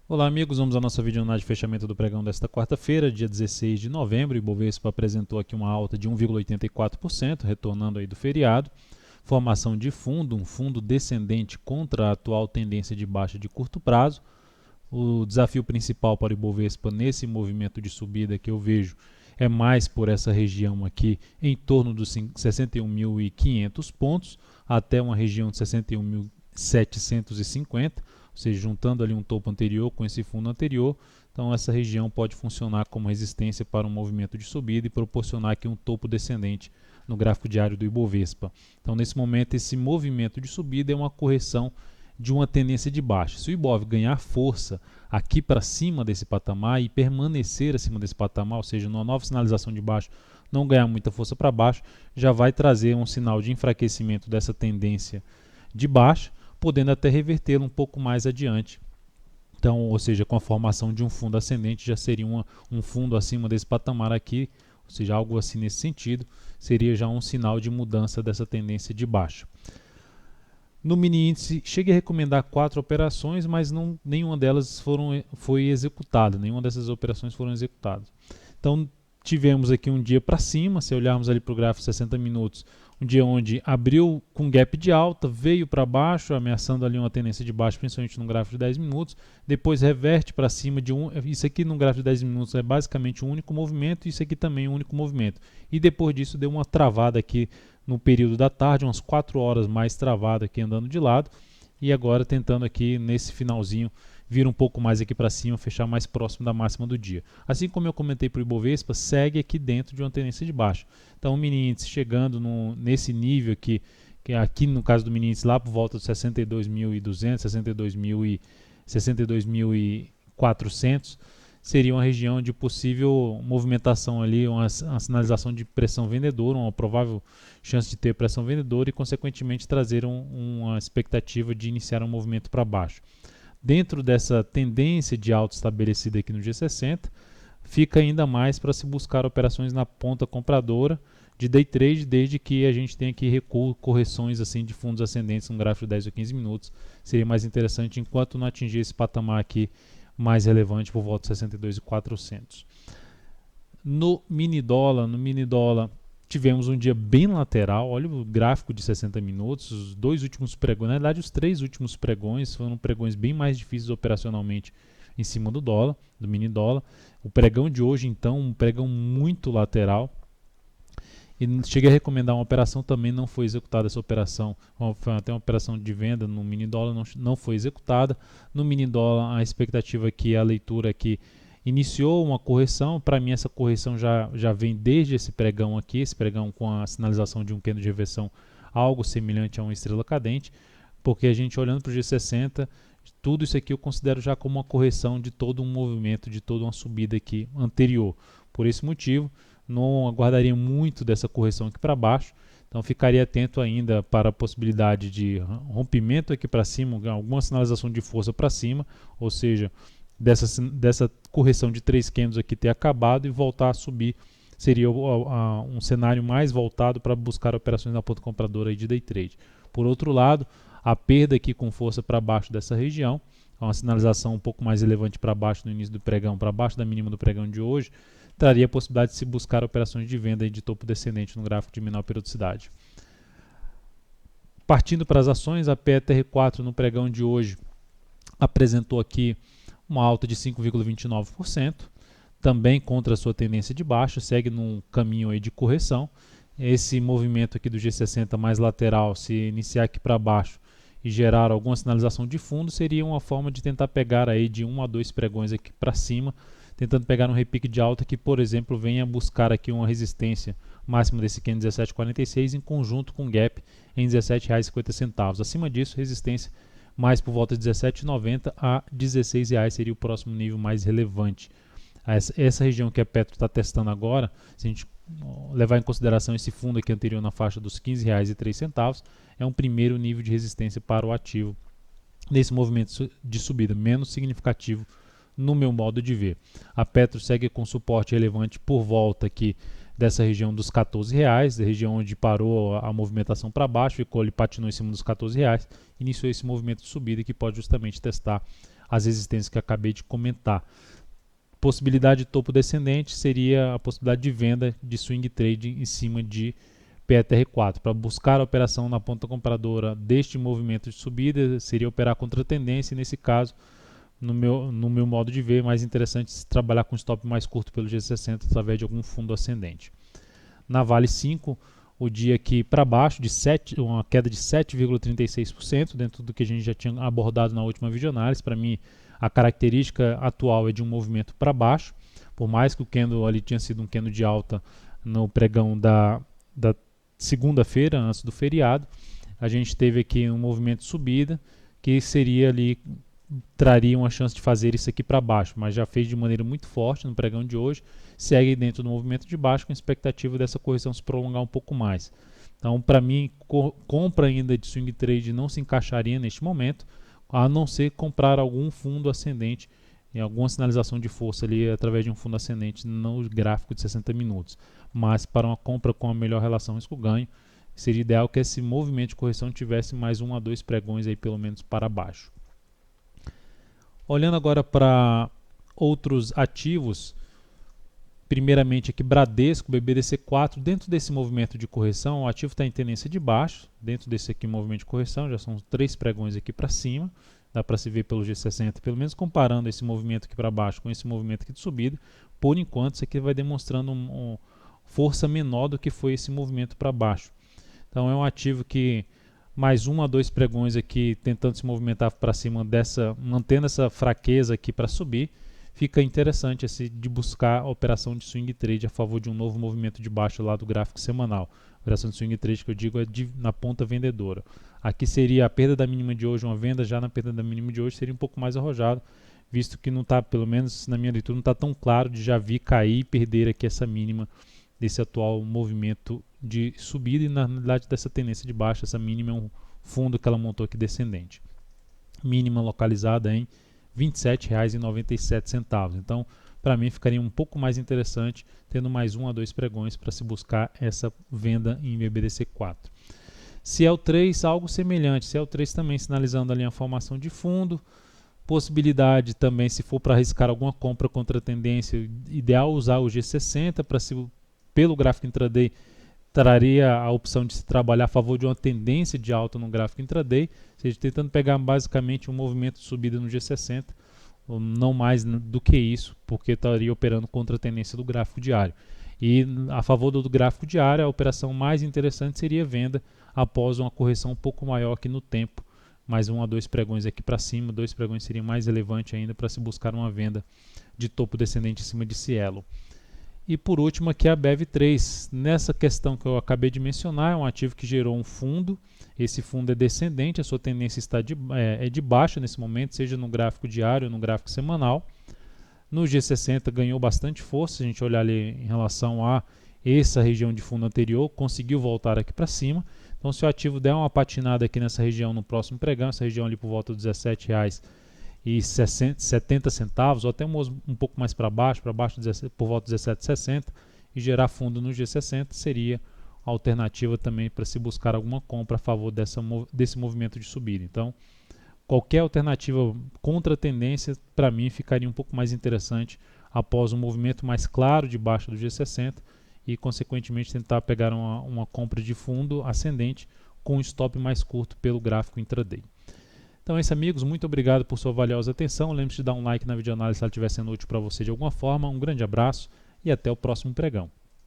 Olá amigos, vamos à nossa videoanálise de fechamento do pregão desta quarta-feira, dia 16 de novembro. O Ibovespa apresentou aqui uma alta de 1,84%, retornando aí do feriado. Formação de fundo, um fundo descendente contra a atual tendência de baixa de curto prazo. O desafio principal para o Ibovespa nesse movimento de subida que eu vejo é mais por essa região aqui, em torno dos 61.500 pontos, até uma região de 61.750, ou seja, juntando ali um topo anterior com esse fundo anterior. Então essa região pode funcionar como resistência para um movimento de subida e proporcionar aqui um topo descendente no gráfico diário do Ibovespa. Então nesse momento esse movimento de subida é uma correção de uma tendência de baixa. Se o Ibov ganhar força aqui para cima desse patamar e permanecer acima desse patamar, ou seja, numa nova sinalização de baixo, não ganhar muita força para baixo, já vai trazer um sinal de enfraquecimento dessa tendência de baixa, podendo até revertê-lo um pouco mais adiante. Então, ou seja, com a formação de um fundo ascendente, já seria um fundo acima desse patamar aqui, ou seja, algo assim nesse sentido, seria já um sinal de mudança dessa tendência de baixa. No mini índice, cheguei a recomendar 4 operações, mas nenhuma delas foi executada, nenhuma dessas operações foram executadas. Então, tivemos aqui um dia para cima, se olharmos ali para o gráfico 60 minutos, um dia onde abriu com gap de alta, veio para baixo, ameaçando ali uma tendência de baixo, principalmente no gráfico de 10 minutos, depois reverte para cima de isso aqui no gráfico de 10 minutos é basicamente um único movimento, isso aqui também é um único movimento. E depois disso deu uma travada aqui no período da tarde, umas 4 horas mais travada aqui andando de lado, e agora tentando aqui nesse finalzinho vir um pouco mais aqui para cima, fechar mais próximo da máxima do dia. Assim como eu comentei para o Ibovespa, segue aqui dentro de uma tendência de baixa. Então o mini índice chegando nesse nível aqui, que aqui no caso do mini índice lá por volta dos 62.200, 62.400, seria uma região de possível movimentação ali, uma sinalização de pressão vendedora, uma provável chance de ter pressão vendedora e consequentemente trazer uma expectativa de iniciar um movimento para baixo. Dentro dessa tendência de alta estabelecida aqui no G60, fica ainda mais para se buscar operações na ponta compradora de day trade, desde que a gente tenha aqui recuo, correções assim de fundos ascendentes no gráfico de 10 ou 15 minutos. Seria mais interessante enquanto não atingir esse patamar aqui mais relevante por volta de 62.400. No mini dólar tivemos um dia bem lateral. Olha o gráfico de 60 minutos, os dois últimos pregões, na verdade os 3 últimos pregões foram pregões bem mais difíceis operacionalmente em cima do dólar, do mini dólar. O pregão de hoje então, um pregão muito lateral. E cheguei a recomendar uma operação, também não foi executada essa operação, foi até uma operação de venda no mini dólar, não foi executada. No mini dólar a expectativa aqui, a leitura aqui, iniciou uma correção. Para mim essa correção já vem desde esse pregão aqui, esse pregão com a sinalização de um candle de reversão algo semelhante a uma estrela cadente, porque a gente olhando para o G60, tudo isso aqui eu considero já como uma correção de todo um movimento, de toda uma subida aqui anterior. Por esse motivo, não aguardaria muito dessa correção aqui para baixo, então ficaria atento ainda para a possibilidade de rompimento aqui para cima, alguma sinalização de força para cima, ou seja, dessa correção de 3 candles aqui ter acabado e voltar a subir, seria um cenário mais voltado para buscar operações na ponta compradora aí de day trade. Por outro lado, a perda aqui com força para baixo dessa região, uma sinalização um pouco mais relevante para baixo no início do pregão, para baixo da mínima do pregão de hoje, traria a possibilidade de se buscar operações de venda de topo descendente no gráfico de menor periodicidade. Partindo para as ações, a PETR4 no pregão de hoje apresentou aqui uma alta de 5,29%, também contra a sua tendência de baixa, segue num caminho aí de correção. Esse movimento aqui do G60 mais lateral, se iniciar aqui para baixo e gerar alguma sinalização de fundo, seria uma forma de tentar pegar aí de 1 a 2 pregões aqui para cima, tentando pegar um repique de alta que, por exemplo, venha buscar aqui uma resistência máxima desse candle 17,46 em conjunto com gap em R$ 17,50. Acima disso, resistência mais por volta de R$ 17,90 a R$ 16,00 seria o próximo nível mais relevante. Essa região que a Petro está testando agora, se a gente levar em consideração esse fundo aqui anterior na faixa dos R$ 15,03, é um primeiro nível de resistência para o ativo nesse movimento de subida, menos significativo no meu modo de ver. A Petro segue com suporte relevante por volta aqui dessa região dos R$ 14,00, da região onde parou a movimentação para baixo, ficou ali, patinou em cima dos R$ 14,00, iniciou esse movimento de subida que pode justamente testar as resistências que acabei de comentar. Possibilidade de topo descendente seria a possibilidade de venda de swing trade em cima de PETR4. Para buscar a operação na ponta compradora deste movimento de subida, seria operar contra a tendência, e nesse caso, no meu modo de ver, mais interessante se trabalhar com stop mais curto pelo G60 através de algum fundo ascendente. Na Vale 5, o dia aqui para baixo, uma queda de 7,36%, dentro do que a gente já tinha abordado na última videoanálise. Para mim, a característica atual é de um movimento para baixo, por mais que o candle ali tinha sido um candle de alta no pregão da segunda-feira, antes do feriado, a gente teve aqui um movimento de subida, que seria ali, traria uma chance de fazer isso aqui para baixo, mas já fez de maneira muito forte no pregão de hoje, segue dentro do movimento de baixo com a expectativa dessa correção se prolongar um pouco mais. Então, para mim, compra ainda de swing trade não se encaixaria neste momento, a não ser comprar algum fundo ascendente, em alguma sinalização de força ali através de um fundo ascendente no gráfico de 60 minutos. Mas para uma compra com a melhor relação risco-ganho, seria ideal que esse movimento de correção tivesse mais 1 a 2 pregões aí pelo menos para baixo. Olhando agora para outros ativos, primeiramente aqui Bradesco, BBDC4, dentro desse movimento de correção, o ativo está em tendência de baixo, dentro desse aqui movimento de correção, já são 3 pregões aqui para cima, dá para se ver pelo G60, pelo menos comparando esse movimento aqui para baixo com esse movimento aqui de subida, por enquanto isso aqui vai demonstrando força menor do que foi esse movimento para baixo. Então é um ativo que mais 1 a 2 pregões aqui tentando se movimentar para cima mantendo essa fraqueza aqui para subir, fica interessante de buscar a operação de swing trade a favor de um novo movimento de baixa lá do gráfico semanal. A operação de swing trade que eu digo é na ponta vendedora. Aqui seria a perda da mínima de hoje, uma venda já na perda da mínima de hoje seria um pouco mais arrojado, visto que não está, pelo menos na minha leitura, não está tão claro de já vir cair e perder aqui essa mínima desse atual movimento de subida, e na realidade dessa tendência de baixa, essa mínima é um fundo que ela montou aqui descendente. Mínima localizada em R$ 27,97. Então, para mim, ficaria um pouco mais interessante, tendo mais 1 a 2 pregões para se buscar essa venda em BBDC4. Ciel3, algo semelhante. Ciel3 também sinalizando ali a formação de fundo. Possibilidade também, se for para arriscar alguma compra contra a tendência, ideal usar o G60 para pelo gráfico intraday, traria a opção de se trabalhar a favor de uma tendência de alta no gráfico intraday, ou seja, tentando pegar basicamente um movimento de subida no G60, não mais do que isso, porque estaria operando contra a tendência do gráfico diário. E a favor do gráfico diário, a operação mais interessante seria venda após uma correção um pouco maior aqui no tempo, mais 1 a 2 pregões aqui para cima, 2 pregões seria mais relevante ainda para se buscar uma venda de topo descendente em cima de Cielo. E por último aqui a BEV3, nessa questão que eu acabei de mencionar, é um ativo que gerou um fundo, esse fundo é descendente, a sua tendência está é de baixa nesse momento, seja no gráfico diário ou no gráfico semanal. No G60 ganhou bastante força, se a gente olhar ali em relação a essa região de fundo anterior, conseguiu voltar aqui para cima. Então se o ativo der uma patinada aqui nessa região no próximo pregão, essa região ali por volta dos R$ 17,70, ou até um pouco mais para baixo por volta de 17,60, e gerar fundo no G60 seria a alternativa também para se buscar alguma compra a favor desse movimento de subida. Então, qualquer alternativa contra a tendência, para mim, ficaria um pouco mais interessante após um movimento mais claro de baixa do G60 e, consequentemente, tentar pegar uma compra de fundo ascendente com um stop mais curto pelo gráfico intraday. Então é isso, amigos, muito obrigado por sua valiosa atenção. Lembre-se de dar um like na videoanálise se ela estiver sendo útil para você de alguma forma. Um grande abraço e até o próximo pregão.